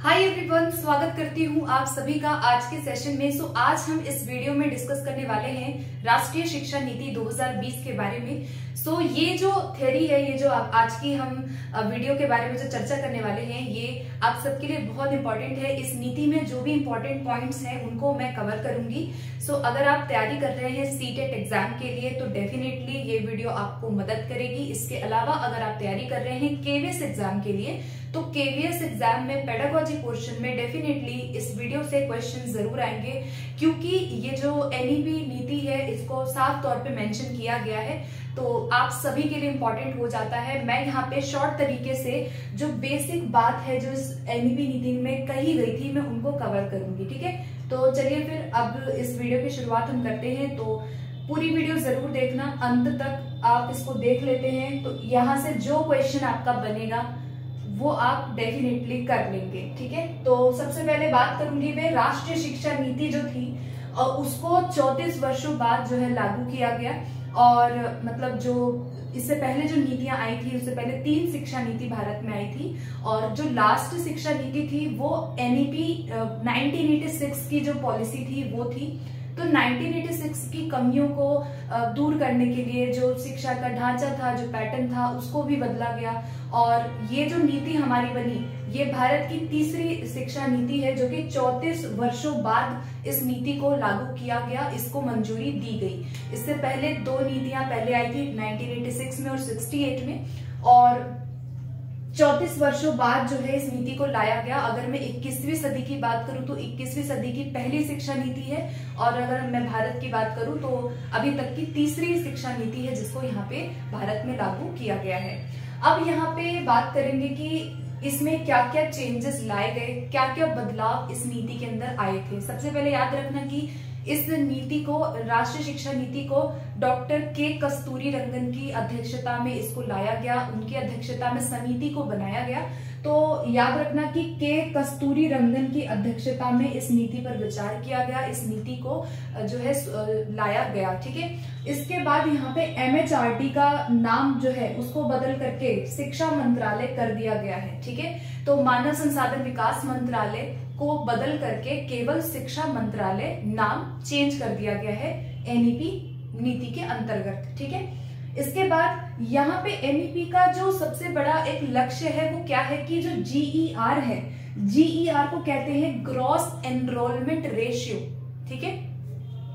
Hi everyone, स्वागत करती हूँ आप सभी का आज के सेशन में। आज हम इस वीडियो में डिस्कस करने वाले हैं राष्ट्रीय शिक्षा नीति 2020 के बारे में। ये जो थ्योरी है, ये जो आज की हम वीडियो के बारे में जो चर्चा करने वाले हैं, ये आप सबके लिए बहुत इंपॉर्टेंट है। इस नीति में जो भी इंपॉर्टेंट पॉइंट्स हैं उनको मैं कवर करूंगी। अगर आप तैयारी कर रहे हैं सीटेट एग्जाम के लिए तो डेफिनेटली ये वीडियो आपको मदद करेगी। इसके अलावा अगर आप तैयारी कर रहे हैं केवीएस एग्जाम के लिए तो केवीएस एग्जाम में पेडागोजी पोर्शन में डेफिनेटली इस वीडियो से क्वेश्चन जरूर आएंगे, क्योंकि ये जो एनईपी नीति है इसको साफ तौर पे मेंशन किया गया है, तो आप सभी के लिए इंपॉर्टेंट हो जाता है। मैं यहाँ पे शॉर्ट तरीके से जो बेसिक बात है जो इस एनईपी नीति में कही गई थी मैं उनको कवर करूंगी। ठीक है, तो चलिए फिर अब इस वीडियो की शुरुआत हम करते हैं। तो पूरी वीडियो जरूर देखना, अंत तक आप इसको देख लेते हैं तो यहाँ से जो क्वेश्चन आपका बनेगा वो आप डेफिनेटली कर लेंगे। ठीक है, तो सबसे पहले बात करूंगी मैं राष्ट्रीय शिक्षा नीति जो थी और उसको 34 वर्षों बाद जो है लागू किया गया। और मतलब जो इससे पहले जो नीतियां आई थी, उससे पहले 3 शिक्षा नीति भारत में आई थी और जो लास्ट शिक्षा नीति थी वो एनईपी 1986 की जो पॉलिसी थी वो थी। तो 1986 की कमियों को दूर करने के लिए जो शिक्षा का ढांचा था, जो पैटर्न था, उसको भी बदला गया। और ये जो नीति हमारी बनी, ये भारत की तीसरी शिक्षा नीति है जो कि 34 वर्षों बाद इस नीति को लागू किया गया, इसको मंजूरी दी गई। इससे पहले 2 नीतियां पहले आई थी 1986 में और 68 में, और 34 वर्षों बाद जो है इस नीति को लाया गया। अगर मैं 21वीं सदी की बात करूं तो 21वीं सदी की पहली शिक्षा नीति है, और अगर मैं भारत की बात करूं तो अभी तक की तीसरी शिक्षा नीति है जिसको यहाँ पे भारत में लागू किया गया है। अब यहाँ पे बात करेंगे कि इसमें क्या क्या चेंजेस लाए गए, क्या क्या बदलाव इस नीति के अंदर आए थे। सबसे पहले याद रखना कि इस नीति को, राष्ट्रीय शिक्षा नीति को डॉक्टर के कस्तूरी रंगन की अध्यक्षता में इसको लाया गया, उनकी अध्यक्षता में समिति को बनाया गया। तो याद रखना कि के कस्तूरी रंगन की अध्यक्षता में इस नीति पर विचार किया गया, इस नीति को जो है लाया गया। ठीक है, इसके बाद यहाँ पे एमएचआरडी का नाम जो है उसको बदल करके शिक्षा मंत्रालय कर दिया गया है। ठीक है, तो मानव संसाधन विकास मंत्रालय को बदल करके केवल शिक्षा मंत्रालय नाम चेंज कर दिया गया है एनईपी नीति के अंतर्गत। ठीक है, इसके बाद यहाँ पे एनईपी का जो सबसे बड़ा एक लक्ष्य है वो क्या है कि जो जीईआर है, जीईआर को कहते हैं ग्रॉस एनरोलमेंट रेशियो। ठीक है,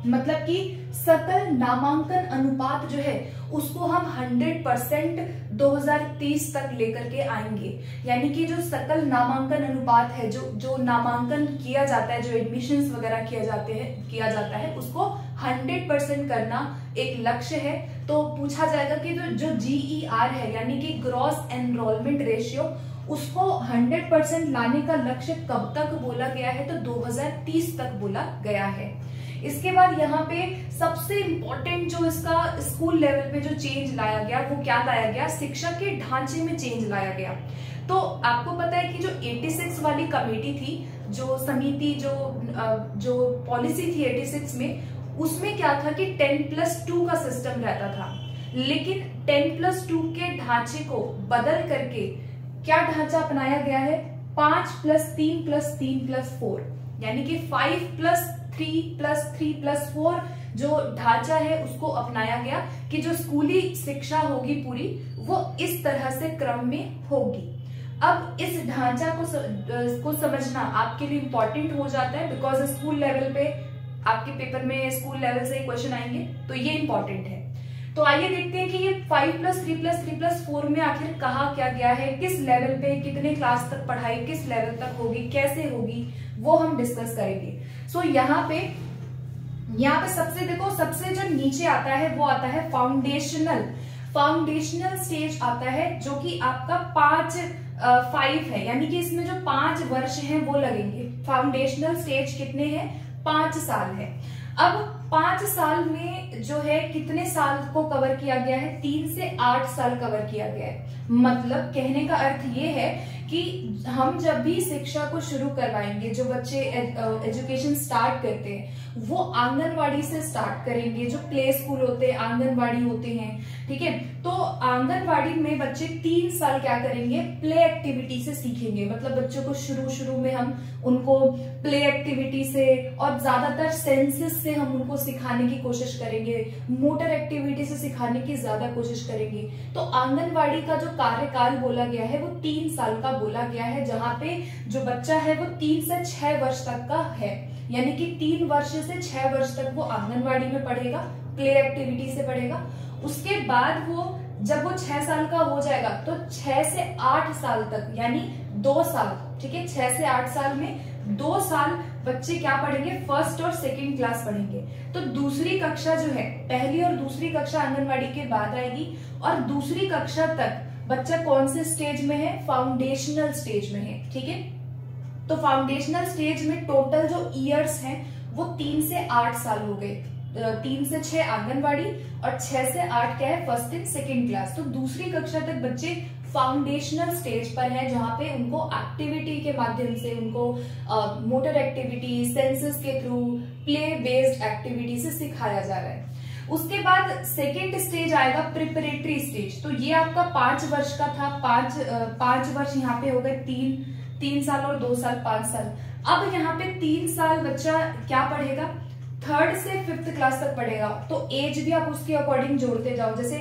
मतलब कि सकल नामांकन अनुपात जो है उसको हम 100% 2030 तक लेकर के आएंगे। यानी कि जो सकल नामांकन अनुपात है, जो नामांकन किया जाता है, जो एडमिशंस वगैरह किया जाता है उसको 100% करना एक लक्ष्य है। तो पूछा जाएगा कि जो जीईआर है यानी कि ग्रॉस एनरोलमेंट रेशियो, उसको 100% लाने का लक्ष्य कब तक बोला गया है, तो 2030 तक बोला गया है। इसके बाद यहाँ पे सबसे इंपॉर्टेंट जो इसका स्कूल लेवल पे जो चेंज लाया गया वो क्या लाया गया, शिक्षा के ढांचे में चेंज लाया गया। तो आपको पता है कि जो 86 वाली कमेटी थी, जो समिति, जो पॉलिसी थी 86 में, उसमें क्या था कि 10+2 का सिस्टम रहता था। लेकिन 10+2 के ढांचे को बदल करके क्या ढांचा अपनाया गया है, 5+3+3+4, यानी कि 5+3+3+4 जो ढांचा है उसको अपनाया गया कि जो स्कूली शिक्षा होगी पूरी वो इस तरह से क्रम में होगी। अब इस ढांचा को समझना आपके लिए इंपॉर्टेंट हो जाता है, बिकॉज स्कूल लेवल पे आपके पेपर में स्कूल लेवल से क्वेश्चन आएंगे, तो ये इंपॉर्टेंट है। तो आइए देखते हैं कि ये 5+3+3+4 में आखिर कहा क्या गया है, किस लेवल पे, कितने क्लास तक पढ़ाई किस लेवल तक होगी, कैसे होगी, वो हम डिस्कस करेंगे। यहाँ पे सबसे जो नीचे आता है वो आता है फाउंडेशनल स्टेज आता है, जो कि आपका 5 है, यानी कि इसमें जो 5 वर्ष हैं वो लगेंगे। फाउंडेशनल स्टेज कितने हैं, 5 साल है। अब 5 साल में जो है कितने साल को कवर किया गया है? 3 से 8 साल कवर किया गया है। मतलब कहने का अर्थ ये है कि हम जब भी शिक्षा को शुरू करवाएंगे, जो बच्चे एजुकेशन स्टार्ट करते हैं वो आंगनवाड़ी से स्टार्ट करेंगे। जो प्ले स्कूल होते हैं, आंगनवाड़ी होते हैं, ठीक है। तो आंगनवाड़ी में बच्चे 3 साल क्या करेंगे? प्ले एक्टिविटी से सीखेंगे। मतलब बच्चों को शुरू में हम उनको प्ले एक्टिविटी से और ज्यादातर सेंसेस से हम उनको सिखाने की कोशिश करेंगे, मोटर एक्टिविटी से सिखाने की ज्यादा कोशिश करेंगे। तो आंगनवाड़ी का जो कार्यकाल बोला गया है वो 3 साल का बोला गया है, जहां पे जो बच्चा है वो 3 से 6 वर्ष तक का है। यानी कि 3 वर्ष से 6 वर्ष तक वो आंगनवाड़ी में पढ़ेगा, प्ले एक्टिविटी से पढ़ेगा। उसके बाद वो जब वो 6 साल का हो जाएगा तो 6 से 8 साल तक, यानी 2 साल, ठीक है, 6 से 8 साल में 2 साल बच्चे क्या पढ़ेंगे? फर्स्ट और सेकंड क्लास पढ़ेंगे। तो दूसरी कक्षा जो है, पहली और दूसरी कक्षा आंगनवाड़ी के बाद आएगी। और दूसरी कक्षा तक बच्चा कौन से स्टेज में है? फाउंडेशनल स्टेज में है, ठीक है। तो फाउंडेशनल स्टेज में टोटल जो ईयर्स हैं वो 3 से 8 साल हो गए। 3 से 6 आंगनवाड़ी और 6 से 8 क्या है? First and second class. तो दूसरी कक्षा तक बच्चे फाउंडेशनल स्टेज पर है, जहां पे उनको एक्टिविटी के माध्यम से, उनको मोटर एक्टिविटी, सेंसेस के थ्रू, प्ले बेस्ड एक्टिविटी से सिखाया जा रहा है। उसके बाद सेकेंड स्टेज आएगा प्रिपरेटरी स्टेज। तो ये आपका 5 वर्ष का था। 5 वर्ष यहाँ पे हो गए, 3 साल और 2 साल, 5 साल। अब यहाँ पे 3 साल बच्चा क्या पढ़ेगा? 3rd से 5th क्लास तक पढ़ेगा। तो एज भी आप उसके अकॉर्डिंग जोड़ते जाओ। जैसे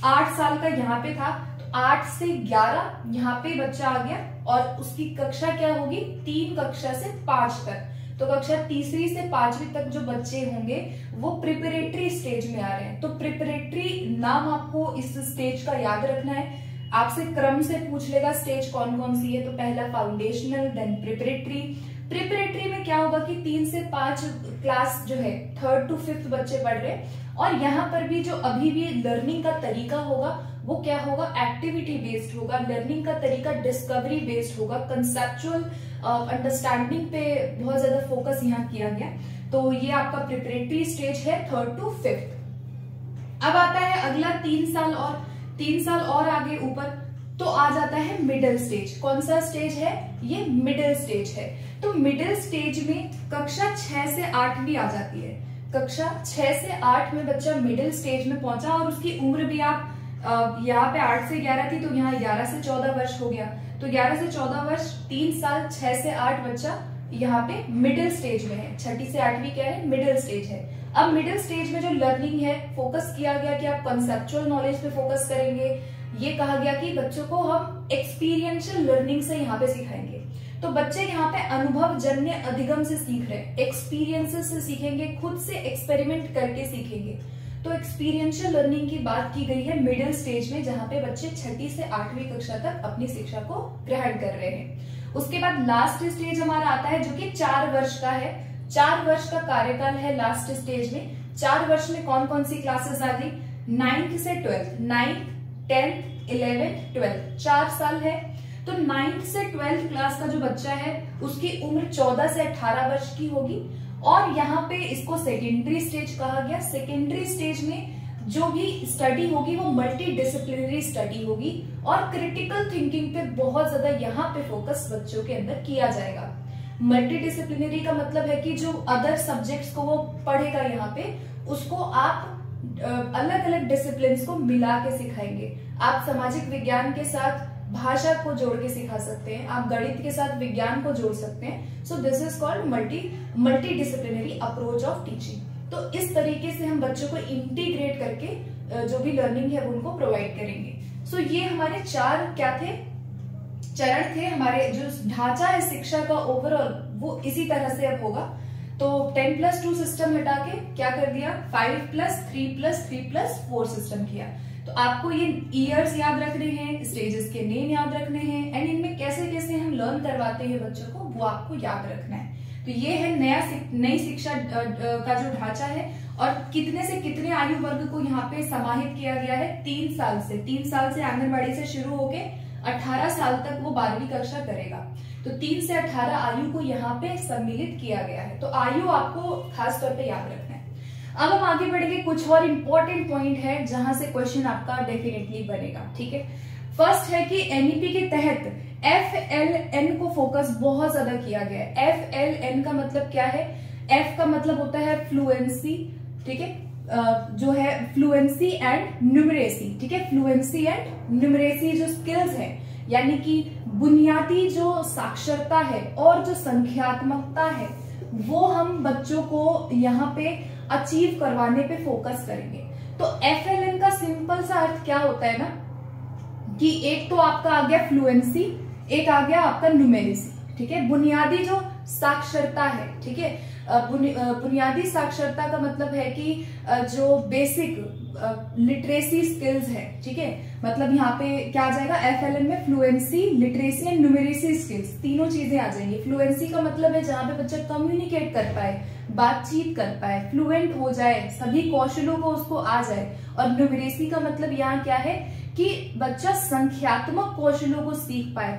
8 साल का यहाँ पे था तो 8 से 11 यहाँ पे बच्चा आ गया, और उसकी कक्षा क्या होगी? 3 कक्षा से 5 तक। तो कक्षा तीसरी से 5वीं तक जो बच्चे होंगे वो प्रिपरेटरी स्टेज में आ रहे हैं। तो प्रिपरेटरी नाम आपको इस स्टेज का याद रखना है। आपसे क्रम से पूछ लेगा स्टेज कौन कौन सी है। तो पहला फाउंडेशनल, देन प्रिपरेटरी। प्रिपरेटरी में क्या होगा कि 3 से 5 क्लास जो है 3rd to 5th बच्चे पढ़ रहे हैं। और यहाँ पर भी जो अभी भी लर्निंग का तरीका होगा वो क्या होगा? एक्टिविटी बेस्ड होगा। लर्निंग का तरीका डिस्कवरी बेस्ड होगा। कंसेप्चुअल अंडरस्टैंडिंग पे बहुत ज्यादा फोकस यहाँ किया गया। तो ये आपका प्रिपरेटरी स्टेज है 3rd to 5th। अब आता है अगला 3 साल और आगे ऊपर तो आ जाता है मिडिल स्टेज। कौन सा स्टेज है? ये मिडिल स्टेज है। तो मिडिल स्टेज में कक्षा 6 से 8वीं आ जाती है। कक्षा 6 से 8 में बच्चा मिडिल स्टेज में पहुंचा, और उसकी उम्र भी आप यहाँ पे 8 से 11 थी तो यहाँ 11 से 14 वर्ष हो गया। तो 11 से 14 वर्ष, 3 साल, 6 से 8 बच्चा यहाँ पे मिडिल स्टेज में है। 6ठी से 8वीं क्या है? मिडिल स्टेज है। अब मिडिल स्टेज में जो लर्निंग है, फोकस किया गया कि आप कंसेप्चुअल नॉलेज पे फोकस करेंगे। ये कहा गया कि बच्चों को हम एक्सपीरियंशियल लर्निंग से यहाँ पे सिखाएंगे। तो बच्चे यहाँ पे अनुभव जन्य अधिगम से सीख रहे हैं, एक्सपीरियंसेस से सीखेंगे, खुद से एक्सपेरिमेंट करके सीखेंगे। तो एक्सपीरियंशियल लर्निंग की बात की गई है मिडिल स्टेज में, जहां पे बच्चे 6ठी से 8वीं कक्षा तक अपनी शिक्षा को ग्रहण कर रहे हैं। उसके बाद लास्ट स्टेज हमारा आता है जो कि 4 वर्ष का है। 4 वर्ष का कार्यकाल है लास्ट स्टेज में। 4 वर्ष में कौन कौन सी क्लासेस आ गई? 9th से 12th, 9th, 10th, 11th, 12th, 4 साल है। तो 9th से 12th क्लास का जो बच्चा है उसकी उम्र 14 से 18 वर्ष की होगी। और यहाँ पे इसको सेकेंडरी स्टेज कहा गया। सेकेंडरी स्टेज में जो भी स्टडी होगी वो मल्टी डिसिप्लिनरी स्टडी होगी, और क्रिटिकल थिंकिंग पे बहुत ज्यादा यहाँ पे फोकस बच्चों के अंदर किया जाएगा। मल्टी डिसिप्लिनरी का मतलब है कि जो अदर सब्जेक्ट्स को वो पढ़ेगा यहाँ पे, उसको आप अलग अलग डिसिप्लिन को मिला के सिखाएंगे। आप सामाजिक विज्ञान के साथ भाषा को जोड़ के सिखा सकते हैं, आप गणित के साथ विज्ञान को जोड़ सकते हैं। So this is called multi disciplinary approach of teaching. तो इस तरीके से हम बच्चों को इंटीग्रेट करके जो भी लर्निंग है उनको प्रोवाइड करेंगे। सो ये हमारे 4 क्या थे? चरण थे। हमारे जो ढांचा है शिक्षा का ओवरऑल वो इसी तरह से अब होगा। तो 10+2 सिस्टम हटा के क्या कर दिया? 5+3+3+4 सिस्टम किया। तो आपको ये ईयर्स याद रखने हैं, स्टेजेस के नेम याद रखने हैं, एंड इनमें कैसे कैसे हम लर्न करवाते हैं बच्चों को वो आपको याद रखना है। तो ये है नई शिक्षा का जो ढांचा है, और कितने से कितने आयु वर्ग को यहाँ पे समाहित किया गया है? 3 साल से आंगनबाड़ी से शुरू होके 18 साल तक वो 12वीं कक्षा करेगा। तो 3 से 18 आयु को यहाँ पे सम्मिलित किया गया है। तो आयु आपको खास तौर पे याद रखना है। अब हम आगे बढ़ेंगे, कुछ और इंपॉर्टेंट पॉइंट है जहां से क्वेश्चन आपका डेफिनेटली बनेगा, ठीक है। फर्स्ट है कि एनईपी के तहत FLN को फोकस बहुत ज्यादा किया गया है। FLN का मतलब क्या है? F का मतलब होता है फ्लुएंसी, ठीक है, जो है फ्लुएंसी एंड न्यूमरेसी, ठीक है। फ्लुएंसी एंड न्यूमरेसी जो स्किल्स है, यानी कि बुनियादी जो साक्षरता है और जो संख्यात्मकता है, वो हम बच्चों को यहाँ पे अचीव करवाने पे फोकस करेंगे। तो FLN का सिंपल सा अर्थ क्या होता है ना, कि एक तो आपका आ गया फ्लुएंसी, एक आ गया आपका न्यूमेरेसी, ठीक है। बुनियादी जो साक्षरता है, ठीक है, बुनियादी साक्षरता का मतलब है कि जो बेसिक लिटरेसी स्किल्स है, ठीक है। मतलब यहाँ पे क्या आ जाएगा FLN में? Fluency, literacy and numeracy skills, तीनों चीजें आ जाएंगी। फ्लुएंसी का मतलब है जहां पे बच्चा कम्युनिकेट कर पाए, बातचीत कर पाए, फ्लुएंट हो जाए, सभी कौशलों को उसको आ जाए। और न्यूमेरेसी का मतलब यहाँ क्या है कि बच्चा संख्यात्मक कौशलों को सीख पाए,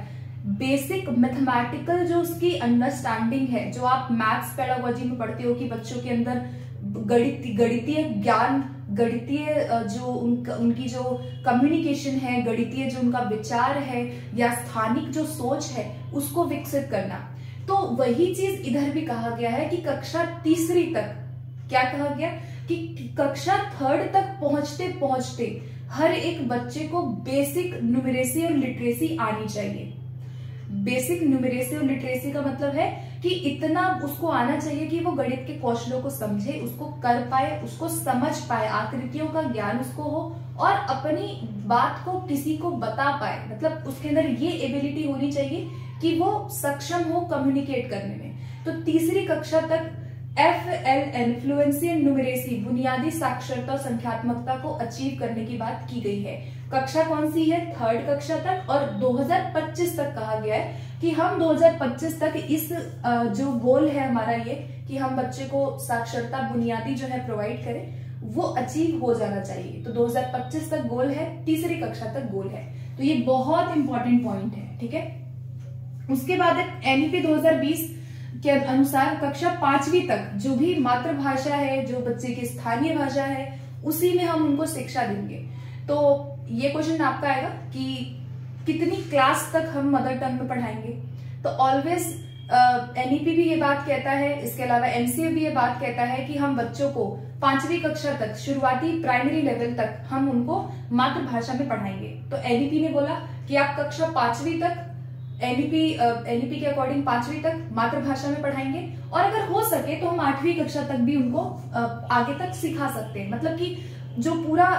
बेसिक मैथमेटिकल जो उसकी अंडरस्टैंडिंग है, जो आप मैथ्स पेडागोजी में पढ़ते हो कि बच्चों के अंदर गणितीय ज्ञान, गणितीय जो उनकी जो कम्युनिकेशन है, गणितीय जो उनका विचार है या स्थानिक जो सोच है, उसको विकसित करना। तो वही चीज इधर भी कहा गया है कि कक्षा तीसरी तक, क्या कहा गया कि कक्षा थर्ड तक पहुंचते पहुंचते हर एक बच्चे को बेसिक न्यूमेरेसी और लिटरेसी आनी चाहिए। बेसिक न्यूमेरेसी और लिटरेसी का मतलब है कि इतना उसको आना चाहिए कि वो गणित के कौशलों को समझे, उसको कर पाए, उसको समझ पाए, आकृतियों का ज्ञान उसको हो और अपनी बात को किसी को बता पाए। मतलब उसके अंदर ये एबिलिटी होनी चाहिए कि वो सक्षम हो कम्युनिकेट करने में। तो तीसरी कक्षा तक FLN, फ्लुएंसी एंड न्यूमेरेसी, बुनियादी साक्षरता और संख्यात्मकता को अचीव करने की बात की गई है। कक्षा कौन सी है? थर्ड कक्षा तक। और 2025 तक कहा गया है कि हम 2025 तक इस जो गोल है हमारा ये, कि हम बच्चे को साक्षरता बुनियादी जो है प्रोवाइड करें, वो अचीव हो जाना चाहिए। तो 2025 तक गोल है, तीसरी कक्षा तक गोल है। तो ये बहुत इंपॉर्टेंट पॉइंट है, ठीक है। उसके बाद NEP 2020 के अनुसार कक्षा 5वीं तक जो भी मातृभाषा है, जो बच्चे की स्थानीय भाषा है, उसी में हम उनको शिक्षा देंगे। तो ये क्वेश्चन आपका आएगा कि कितनी क्लास तक हम मदर टंग में पढ़ाएंगे। तो ऑलवेज NEP भी ये बात कहता है, इसके अलावा MCA भी ये बात कहता है कि हम बच्चों को 5वीं कक्षा तक, शुरुआती प्राइमरी लेवल तक हम उनको मातृभाषा में पढ़ाएंगे। तो NEP ने बोला कि आप कक्षा 5वीं तक NEP के अकॉर्डिंग 5वीं तक मातृभाषा में पढ़ाएंगे, और अगर हो सके तो हम 8वीं कक्षा तक भी उनको आगे तक सिखा सकते हैं। मतलब कि जो पूरा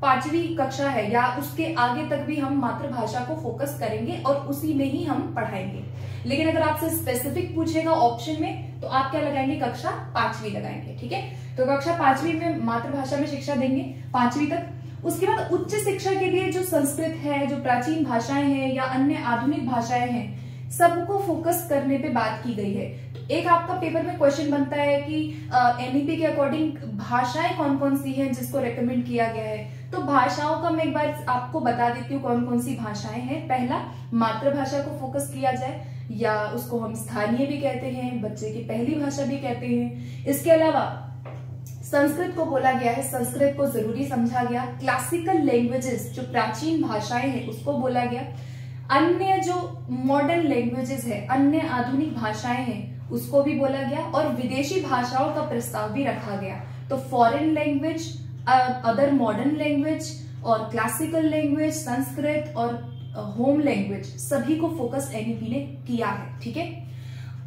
5वीं कक्षा है या उसके आगे तक भी हम मातृभाषा को फोकस करेंगे और उसी में ही हम पढ़ाएंगे। लेकिन अगर आपसे स्पेसिफिक पूछेगा ऑप्शन में, तो आप क्या लगाएंगे? कक्षा 5वीं लगाएंगे, ठीक है। तो कक्षा 5वीं में मातृभाषा में शिक्षा देंगे 5वीं तक। उसके बाद उच्च शिक्षा के लिए जो संस्कृत है, जो प्राचीन भाषाएं हैं या अन्य आधुनिक भाषाएं हैं, सबको फोकस करने पे बात की गई है। तो एक आपका पेपर में क्वेश्चन बनता है कि NEP के अकॉर्डिंग भाषाएं कौन कौन सी हैं जिसको रेकमेंड किया गया है। तो भाषाओं का मैं एक बार आपको बता देती हूँ कौन कौन सी भाषाएं हैं। पहला, मातृभाषा को फोकस किया जाए, या उसको हम स्थानीय भी कहते हैं, बच्चे की पहली भाषा भी कहते हैं। इसके अलावा संस्कृत को बोला गया है, संस्कृत को जरूरी समझा गया। क्लासिकल लैंग्वेजेस, जो प्राचीन भाषाएं हैं, उसको बोला गया। अन्य जो मॉडर्न लैंग्वेजेस है, अन्य आधुनिक भाषाएं हैं, उसको भी बोला गया। और विदेशी भाषाओं का प्रस्ताव भी रखा गया। तो foreign language, other modern language और क्लासिकल लैंग्वेज, संस्कृत और होम लैंग्वेज, सभी को फोकस NEP ने किया है, ठीक है।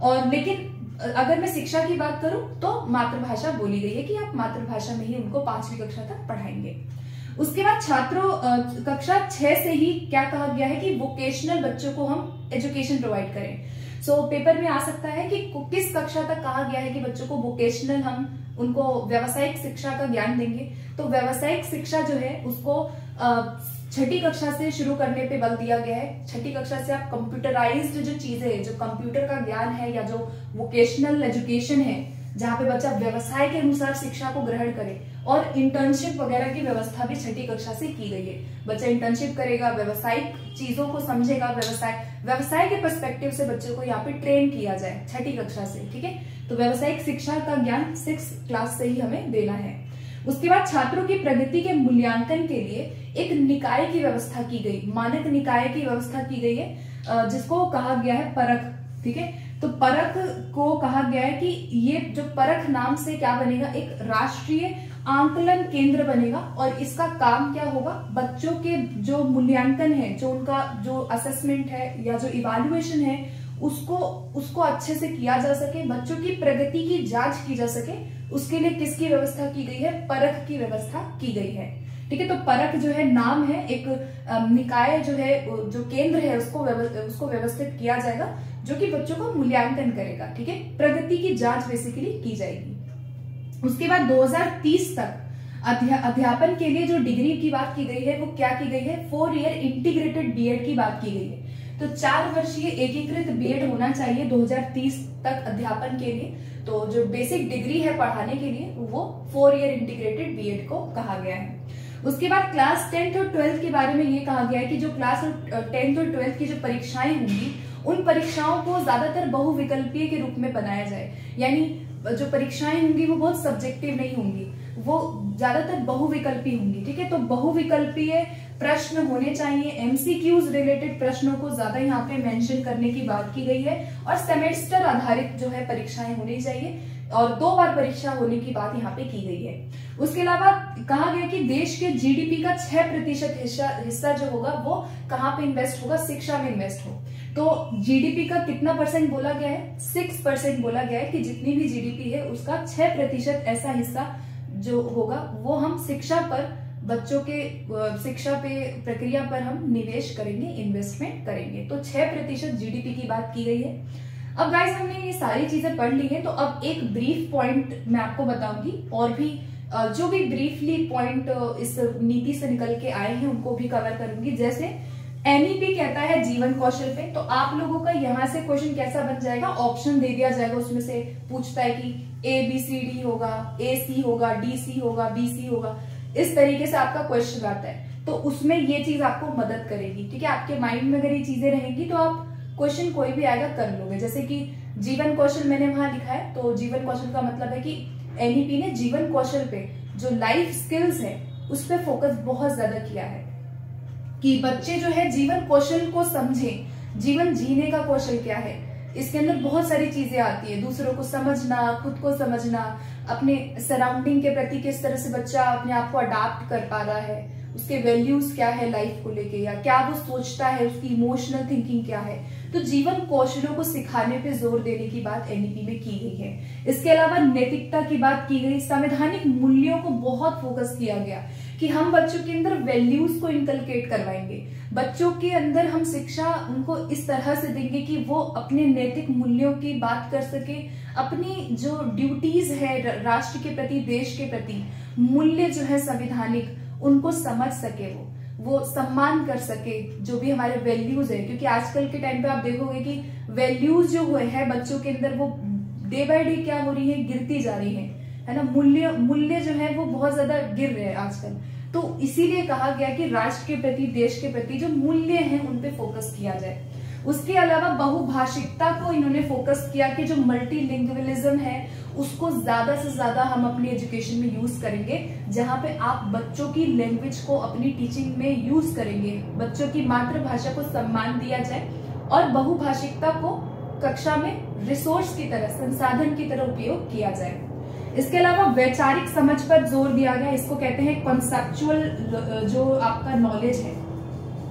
और लेकिन अगर मैं शिक्षा की बात करूं तो मातृभाषा बोली गई है कि आप मातृभाषा में ही उनको 5वीं कक्षा तक पढ़ाएंगे। उसके बाद छात्रों कक्षा 6 से ही क्या कहा गया है कि वोकेशनल बच्चों को हम एजुकेशन प्रोवाइड करें। सो पेपर में आ सकता है कि किस कक्षा तक कहा गया है कि बच्चों को वोकेशनल, हम उनको व्यावसायिक शिक्षा का ज्ञान देंगे। तो व्यावसायिक शिक्षा जो है उसको 6ठी कक्षा से शुरू करने पे बल दिया गया है। 6ठी कक्षा से आप कंप्यूटराइज्ड जो चीजें हैं, जो कंप्यूटर का ज्ञान है या जो वोकेशनल एजुकेशन है, जहाँ पे बच्चा व्यवसाय के अनुसार शिक्षा को ग्रहण करे, और इंटर्नशिप वगैरह की व्यवस्था भी छठी कक्षा से की गई है। बच्चा इंटर्नशिप करेगा, व्यावसायिक चीजों को समझेगा, व्यवसाय के पर्सपेक्टिव से बच्चों को यहाँ पे ट्रेन किया जाए छठी कक्षा से, ठीक है। तो व्यावसायिक शिक्षा का ज्ञान 6th क्लास से ही हमें देना है। उसके बाद छात्रों की प्रगति के मूल्यांकन के लिए एक निकाय की व्यवस्था की गई, मानक निकाय की व्यवस्था की गई है, जिसको कहा गया है परख, ठीक है। तो परख को कहा गया है कि ये जो परख नाम से क्या बनेगा, एक राष्ट्रीय आंकलन केंद्र बनेगा और इसका काम क्या होगा, बच्चों के जो मूल्यांकन है, जो उनका जो असेसमेंट है या जो इवैल्यूएशन है उसको अच्छे से किया जा सके, बच्चों की प्रगति की जांच की जा सके, उसके लिए किसकी व्यवस्था की गई है, परख की व्यवस्था की गई है, ठीक है। तो परख जो है नाम है, एक निकाय जो है, जो केंद्र है उसको व्यवस्थित किया जाएगा जो कि बच्चों का मूल्यांकन करेगा, ठीक है। प्रगति की जांच बेसिकली की जाएगी। उसके बाद 2030 तक अध्यापन के लिए जो डिग्री की बात की गई है वो क्या की गई है, 4 ईयर इंटीग्रेटेड बीएड की बात की गई है। तो 4 वर्षीय एकीकृत बीएड होना चाहिए 2030 तक अध्यापन के लिए। तो जो बेसिक डिग्री है पढ़ाने के लिए वो 4 ईयर इंटीग्रेटेड बीएड को कहा गया है। उसके बाद क्लास 10th और 12th के बारे में ये कहा गया है कि जो क्लास 10th और 12th की जो परीक्षाएं होंगी उन परीक्षाओं को ज्यादातर बहुविकल्पीय के रूप में बनाया जाए, यानी जो परीक्षाएं होंगी वो बहुत सब्जेक्टिव नहीं होंगी, वो ज्यादातर बहुविकल्पी होंगी, ठीक है। तो बहुविकल्पीय प्रश्न होने चाहिए, एमसीक्यूज रिलेटेड प्रश्नों को ज्यादा यहाँ पे मेंशन करने की बात की गई है और सेमेस्टर आधारित जो है परीक्षाएं होनी चाहिए और 2 बार परीक्षा होने की बात यहाँ पे की गई है। उसके अलावा कहा गया कि देश के जीडीपी का 6% हिस्सा जो होगा वो कहाँ पे इन्वेस्ट होगा, शिक्षा में इन्वेस्ट हो। तो जीडीपी का कितना परसेंट बोला गया है, 6% बोला गया है कि जितनी भी जीडीपी है उसका 6% ऐसा हिस्सा जो होगा वो हम शिक्षा पर, बच्चों के शिक्षा पे प्रक्रिया पर हम निवेश करेंगे, इन्वेस्टमेंट करेंगे। तो 6% जीडीपी की बात की गई है। अब गाइस हमने ये सारी चीजें पढ़ ली है, तो अब एक ब्रीफ पॉइंट मैं आपको बताऊंगी और भी जो भी ब्रीफली पॉइंट इस नीति से निकल के आए हैं उनको भी कवर करूंगी। जैसे एनईपी कहता है जीवन कौशल पे, तो आप लोगों का यहाँ से क्वेश्चन कैसा बन जाएगा, ऑप्शन दे दिया जाएगा, उसमें से पूछता है कि ABCD होगा, AC होगा, DC होगा, BC होगा, इस तरीके से आपका क्वेश्चन आता है। तो उसमें ये चीज आपको मदद करेगी, ठीक है। आपके माइंड में अगर ये चीजें रहेंगी तो आप क्वेश्चन कोई भी आएगा कर लोगे। जैसे कि जीवन कौशल मैंने वहां लिखा है, तो जीवन कौशल का मतलब है कि एनईपी ने जीवन कौशल पे जो लाइफ स्किल्स है उस पर फोकस बहुत ज्यादा किया है कि बच्चे जो है जीवन कौशल को समझें, जीवन जीने का कौशल क्या है। इसके अंदर बहुत सारी चीजें आती है, दूसरों को समझना, खुद को समझना, अपने सराउंडिंग के प्रति किस तरह से बच्चा अपने आप को अडाप्ट कर पा रहा है, उसके वैल्यूज क्या है लाइफ को लेके, या क्या वो सोचता है, उसकी इमोशनल थिंकिंग क्या है। तो जीवन कौशलों को सिखाने पे जोर देने की बात एनईपी में की गई है। इसके अलावा नैतिकता की बात की गई, संवैधानिक मूल्यों को बहुत फोकस किया गया कि हम बच्चों के अंदर वैल्यूज को इनकलकेट करवाएंगे, बच्चों के अंदर हम शिक्षा उनको इस तरह से देंगे कि वो अपने नैतिक मूल्यों की बात कर सके, अपनी जो ड्यूटीज है राष्ट्र के प्रति, देश के प्रति, मूल्य जो है संवैधानिक, उनको समझ सके, वो सम्मान कर सके जो भी हमारे वैल्यूज है। क्योंकि आजकल के टाइम पे आप देखोगे कि वैल्यूज जो है बच्चों के अंदर वो डे बाय डे क्या हो रही है, गिरती जा रही है ना। मूल्य जो है वो बहुत ज्यादा गिर रहे हैं आजकल। तो इसीलिए कहा गया कि राष्ट्र के प्रति, देश के प्रति जो मूल्य हैं उन पे फोकस किया जाए। उसके अलावा बहुभाषिकता को इन्होंने फोकस किया कि जो मल्टीलिंगुअलिज्म है उसको ज्यादा से ज्यादा हम अपनी एजुकेशन में यूज करेंगे, जहां पे आप बच्चों की लैंग्वेज को अपनी टीचिंग में यूज करेंगे, बच्चों की मातृभाषा को सम्मान दिया जाए और बहुभाषिकता को कक्षा में रिसोर्स की तरह, संसाधन की तरह उपयोग किया जाए। इसके अलावा वैचारिक समझ पर जोर दिया गया, इसको कहते हैं कॉन्सेप्चुअल जो आपका नॉलेज है।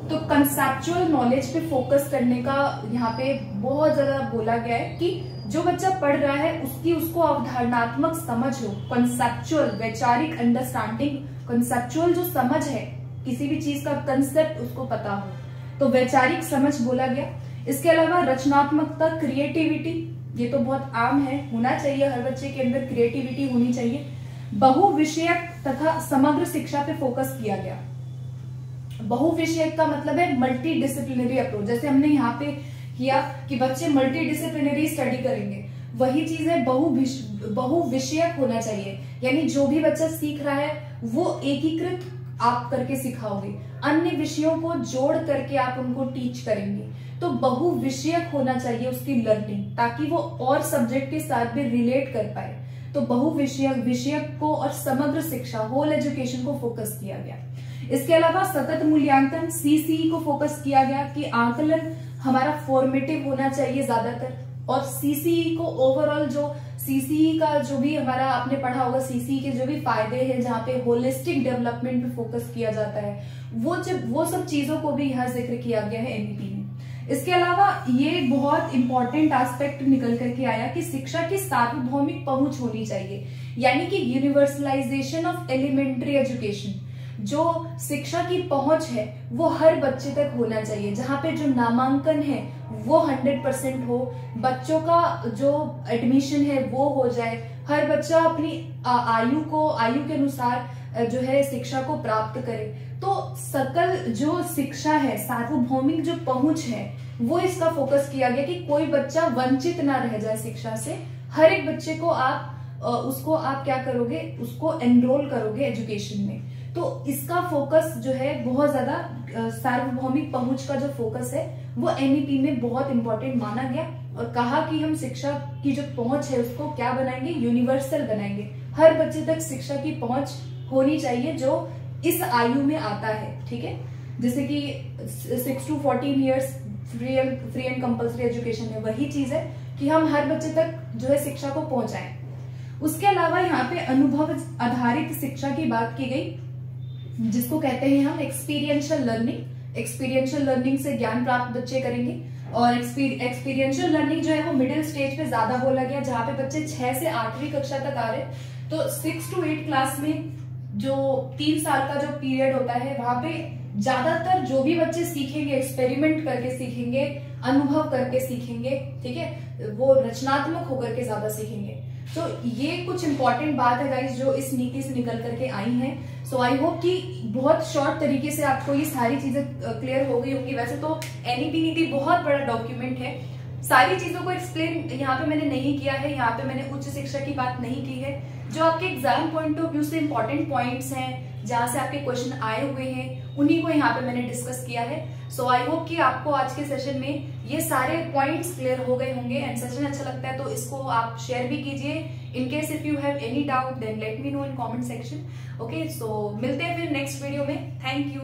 तो कंसेप्चुअल नॉलेज पे फोकस करने का यहाँ पे बहुत ज्यादा बोला गया है कि जो बच्चा पढ़ रहा है उसको अवधारणात्मक समझ हो, कंसेप्चुअल, वैचारिक अंडरस्टैंडिंग, कंसेप्चुअल जो समझ है किसी भी चीज का कंसेप्ट उसको पता हो, तो वैचारिक समझ बोला गया। इसके अलावा रचनात्मकता, क्रिएटिविटी, ये तो बहुत आम है, होना चाहिए, हर बच्चे के अंदर क्रिएटिविटी होनी चाहिए। बहुविषयक तथा समग्र शिक्षा पे फोकस किया गया। बहुविषयक का मतलब है मल्टी डिसिप्लिनरी अप्रोच, जैसे हमने यहाँ पे किया कि बच्चे मल्टी डिसिप्लिनरी स्टडी करेंगे, वही चीज है बहुविषयक होना चाहिए, यानी जो भी बच्चा सीख रहा है वो एकीकृत आप करके सिखाओगे, अन्य विषयों को जोड़ करके आप उनको टीच करेंगे। तो बहुविषयक होना चाहिए उसकी लर्निंग, ताकि वो और सब्जेक्ट के साथ भी रिलेट कर पाए। तो विषयक को और समग्र शिक्षा, होल एजुकेशन को फोकस किया गया। इसके अलावा सतत मूल्यांकन सीसीई को फोकस किया गया कि आकलन हमारा फॉर्मेटिव होना चाहिए ज्यादातर, और सीसीई को ओवरऑल जो सीसीई का जो भी हमारा आपने पढ़ा होगा, सीसीई के जो भी फायदे हैं जहाँ पे होलिस्टिक डेवलपमेंट पे फोकस किया जाता है, वो सब चीजों को भी यहाँ जिक्र किया गया है एनईपी में। इसके अलावा ये बहुत इंपॉर्टेंट एस्पेक्ट निकल करके आया कि शिक्षा की सार्वभौमिक पहुंच होनी चाहिए, यानी कि यूनिवर्सलाइजेशन ऑफ एलिमेंट्री एजुकेशन। जो शिक्षा की पहुंच है वो हर बच्चे तक होना चाहिए, जहाँ पे जो नामांकन है वो 100% हो, बच्चों का जो एडमिशन है वो हो जाए, हर बच्चा अपनी आयु के अनुसार जो है शिक्षा को प्राप्त करे। तो सकल जो शिक्षा है, सार्वभौमिक जो पहुंच है, वो इसका फोकस किया गया कि कोई बच्चा वंचित ना रह जाए शिक्षा से। हर एक बच्चे को उसको आप क्या करोगे, उसको एनरोल करोगे एजुकेशन में। तो इसका फोकस जो है बहुत ज्यादा सार्वभौमिक पहुंच का जो फोकस है वो एनईपी में बहुत इंपॉर्टेंट माना गया, और कहा कि हम शिक्षा की जो पहुंच है उसको क्या बनाएंगे, यूनिवर्सल बनाएंगे। हर बच्चे तक शिक्षा की पहुंच होनी चाहिए जो इस आयु में आता है, ठीक है। जैसे कि 6 to 14 years free and compulsory education है, वही चीज है कि हम हर बच्चे तक जो है शिक्षा को पहुंचाएं। उसके अलावा यहाँ पे अनुभव आधारित शिक्षा की बात की गई, जिसको कहते हैं हम एक्सपीरियंशियल लर्निंग। एक्सपीरियंशियल लर्निंग से ज्ञान प्राप्त बच्चे करेंगे, और एक्सपीरियंशियल लर्निंग जो है वो मिडिल स्टेज पे ज्यादा बोला गया, जहाँ पे बच्चे 6 से 8वीं कक्षा तक आ रहे हैं। तो 6 to 8 क्लास में जो 3 साल का जो पीरियड होता है, वहां पे ज्यादातर जो भी बच्चे सीखेंगे एक्सपेरिमेंट करके सीखेंगे, अनुभव करके सीखेंगे, ठीक है, वो रचनात्मक होकर के ज्यादा सीखेंगे। तो ये कुछ इंपॉर्टेंट बात है गाइस जो इस नीति से निकल करके आई हैं। सो आई होप कि बहुत शॉर्ट तरीके से आपको ये सारी चीजें क्लियर हो गई होंगी। वैसे तो एनईपी नीति बहुत बड़ा डॉक्यूमेंट है, सारी चीजों को एक्सप्लेन यहाँ पे मैंने नहीं किया है, यहाँ पे मैंने उच्च शिक्षा की बात नहीं की है। जो आपके एग्जाम पॉइंट ऑफ व्यू से इंपॉर्टेंट पॉइंट्स हैं, जहां से आपके क्वेश्चन आए हुए हैं, उन्हीं को यहाँ पे मैंने डिस्कस किया है। सो आई होप कि आपको आज के सेशन में ये सारे पॉइंट्स क्लियर हो गए होंगे, एंड सेशन अच्छा लगता है तो इसको आप शेयर भी कीजिए। In case if you have any doubt then let me know in comment section. Okay, so मिलते हैं फिर नेक्स्ट वीडियो में। Thank you.